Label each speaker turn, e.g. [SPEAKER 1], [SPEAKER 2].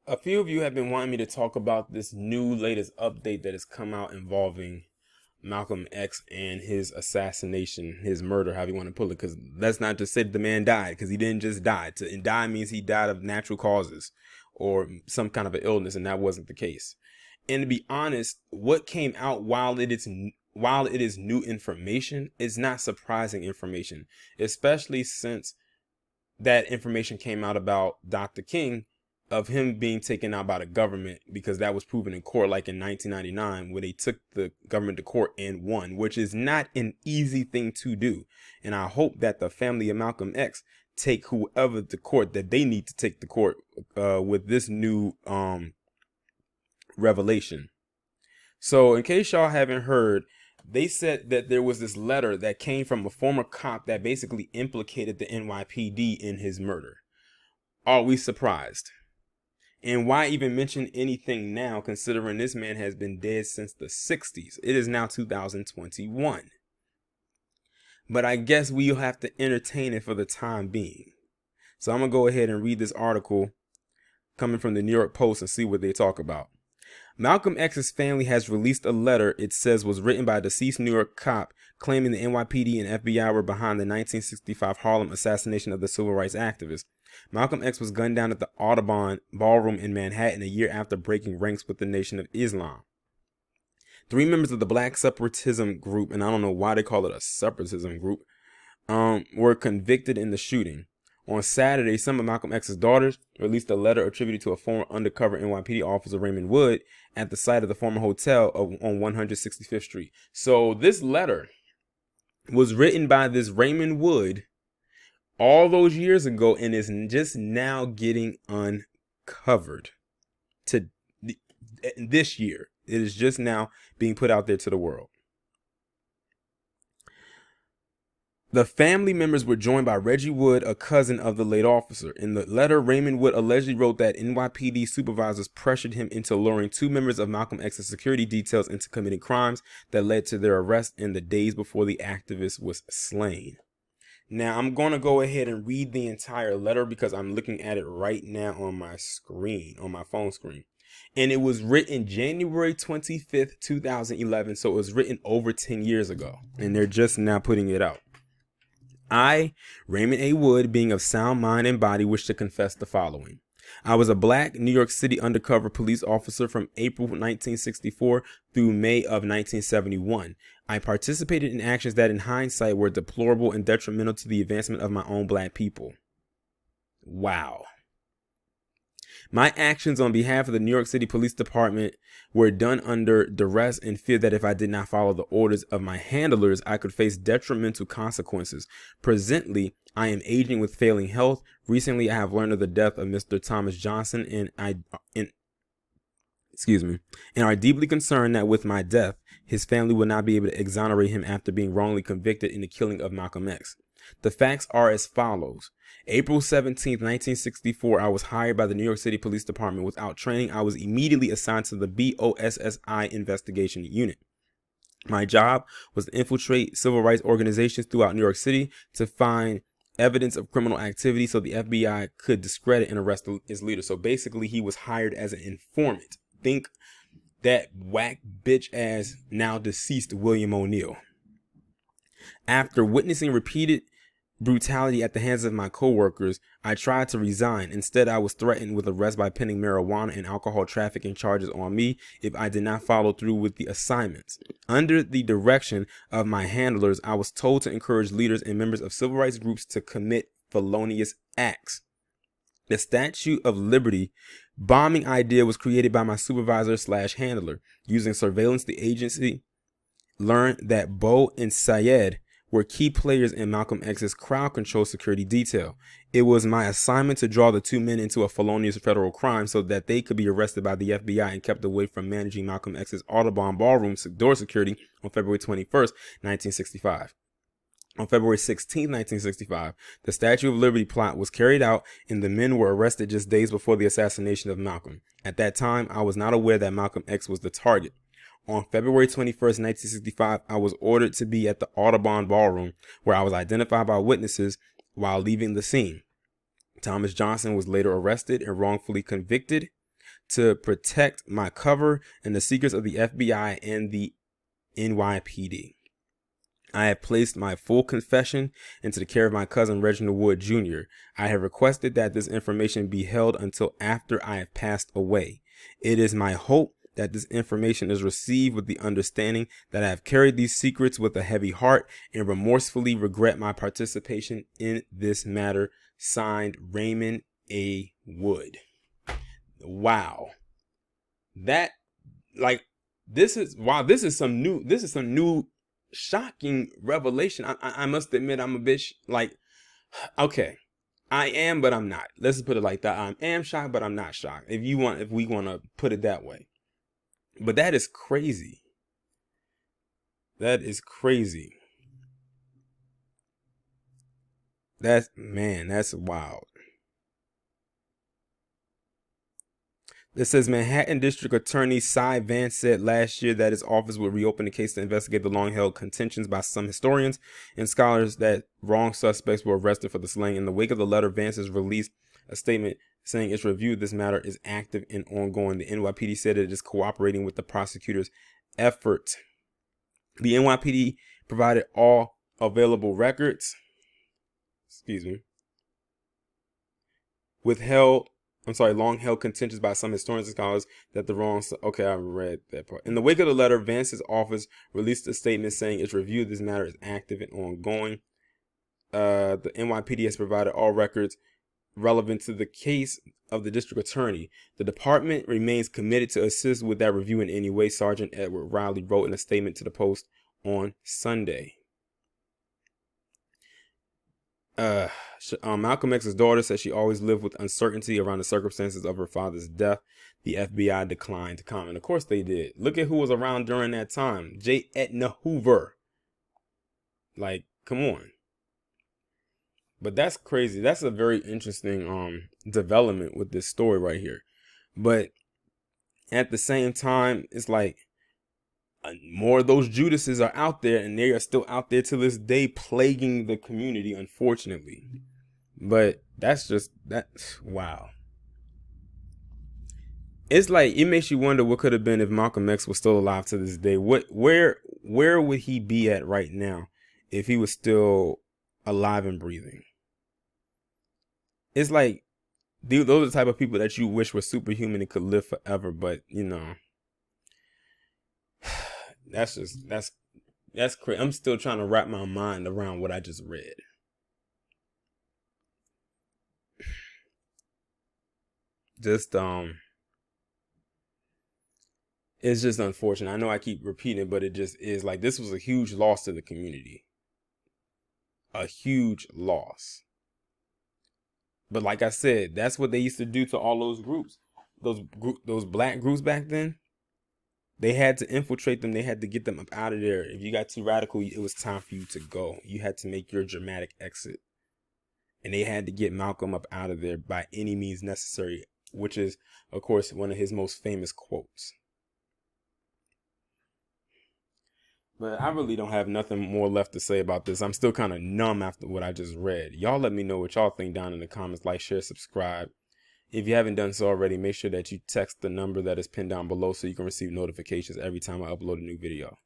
[SPEAKER 1] A few of you have been wanting me to talk about this new latest update that has come out involving Malcolm X and his assassination, his murder, however you want to put it. Because that's not to say that the man died, because he didn't just die. And die means he died of natural causes or some kind of an illness, and that wasn't the case. And to be honest, what came out while it is new information, is not surprising information, especially since that information came out about Dr. King, of him being taken out by the government, because that was proven in court, like in 1999, where they took the government to court and won, which is not an easy thing to do. And I hope that the family of Malcolm X take whoever to court that they need to take to court with this new revelation. So in case y'all haven't heard, they said that there was this letter that came from a former cop that basically implicated the NYPD in his murder. Are we surprised? And why even mention anything now, considering this man has been dead since the 60s? It is now 2021. But I guess we'll have to entertain it for the time being. So I'm going to go ahead and read this article coming from the New York Post and see what they talk about. Malcolm X's family has released a letter it says was written by a deceased New York cop claiming the NYPD and FBI were behind the 1965 Harlem assassination of the civil rights activist. Malcolm X was gunned down at the Audubon Ballroom in Manhattan a year after breaking ranks with the Nation of Islam. 3 members of the Black separatism group, and I don't know why they call it a separatism group, were convicted in the shooting. On Saturday, some of Malcolm X's daughters released a letter attributed to a former undercover NYPD officer, Raymond Wood, at the site of the former hotel on 165th Street. So this letter was written by this Raymond Wood all those years ago and is just now getting uncovered to this year. It is just now being put out there to the world. The family members were joined by Reggie Wood, a cousin of the late officer. In the letter, Raymond Wood allegedly wrote that NYPD supervisors pressured him into luring 2 members of Malcolm X's security details into committing crimes that led to their arrest in the days before the activist was slain. Now, I'm going to go ahead and read the entire letter because I'm looking at it right now on my screen, on my phone screen. And it was written January 25th, 2011. So it was written over 10 years ago. And they're just now putting it out. I, Raymond A. Wood, being of sound mind and body, wish to confess the following. I was a black New York City undercover police officer from April 1964 through May of 1971. I participated in actions that in hindsight were deplorable and detrimental to the advancement of my own black people. Wow. My actions on behalf of the New York City Police Department were done under duress and fear that if I did not follow the orders of my handlers, I could face detrimental consequences. Presently, I am aging with failing health. Recently, I have learned of the death of Mr. Thomas Johnson and are deeply concerned that with my death, his family will not be able to exonerate him after being wrongly convicted in the killing of Malcolm X. The facts are as follows. April 17th, 1964, I was hired by the New York City Police Department. Without training, I was immediately assigned to the BOSSI investigation unit. My job was to infiltrate civil rights organizations throughout New York City to find evidence of criminal activity so the FBI could discredit and arrest its leader. So basically, he was hired as an informant. Think that whack bitch ass now deceased William O'Neill. After witnessing repeated brutality at the hands of my coworkers, I tried to resign. Instead, I was threatened with arrest by pinning marijuana and alcohol trafficking charges on me if I did not follow through with the assignments. Under the direction of my handlers, I was told to encourage leaders and members of civil rights groups to commit felonious acts. The Statue of Liberty bombing idea was created by my supervisor/handler. Using surveillance, the agency learned that Bo and Syed were key players in Malcolm X's crowd control security detail. It was my assignment to draw the 2 men into a felonious federal crime so that they could be arrested by the FBI and kept away from managing Malcolm X's Audubon Ballroom door security on February 21st, 1965. On February 16, 1965, the Statue of Liberty plot was carried out and the men were arrested just days before the assassination of Malcolm. At that time, I was not aware that Malcolm X was the target. On February 21st, 1965, I was ordered to be at the Audubon Ballroom, where I was identified by witnesses while leaving the scene. Thomas Johnson was later arrested and wrongfully convicted. to protect my cover and the secrets of the FBI and the NYPD. I have placed my full confession into the care of my cousin Reginald Wood Jr. I have requested that this information be held until after I have passed away. It is my hope that this information is received with the understanding that I have carried these secrets with a heavy heart and remorsefully regret my participation in this matter. Signed, Raymond A. Wood. Wow. That, like, this is some new shocking revelation. I must admit, I'm a bit like, okay, I am, but I'm not. Let's just put it like that. I am shocked, but I'm not shocked. If we want to put it that way. But that is crazy. That is crazy. That's wild. This says Manhattan District Attorney Cy Vance said last year that his office would reopen the case to investigate the long-held contentions by some historians and scholars that wrong suspects were arrested for the slaying. In the wake of the letter, Vance has released a statement saying its review of this matter is active and ongoing. The NYPD said it is cooperating with the prosecutor's effort. The NYPD provided all available records. Long held contentions by some historians and scholars that the wrong. Okay, I read that part. In the wake of the letter, Vance's office released a statement saying its review of this matter is active and ongoing. The NYPD has provided all records relevant to the case of the district attorney. The department remains committed to assist with that review in any way, Sergeant Edward Riley wrote in a statement to the Post on Sunday. Malcolm X's daughter says she always lived with uncertainty around the circumstances of her father's death. The FBI declined to comment. Of course they did. Look at who was around during that time. J. Edna Hoover. Like, come on. But that's crazy. That's a very interesting development with this story right here. But at the same time, it's like more of those Judases are out there, and they are still out there to this day plaguing the community, unfortunately. But wow. It's like, it makes you wonder what could have been if Malcolm X was still alive to this day. Where would he be at right now if he was still alive and breathing? It's like, those are the type of people that you wish were superhuman and could live forever, but that's crazy. I'm still trying to wrap my mind around what I just read. It's just unfortunate. I know I keep repeating it, but it just is like, this was a huge loss to the community. A huge loss. But like I said, that's what they used to do to all those groups. Those black groups back then. They had to infiltrate them. They had to get them up out of there. If you got too radical, it was time for you to go. You had to make your dramatic exit. And they had to get Malcolm up out of there by any means necessary, which is, of course, one of his most famous quotes. But I really don't have nothing more left to say about this. I'm still kind of numb after what I just read. Y'all let me know what y'all think down in the comments. Like, share, subscribe. If you haven't done so already, make sure that you text the number that is pinned down below so you can receive notifications every time I upload a new video.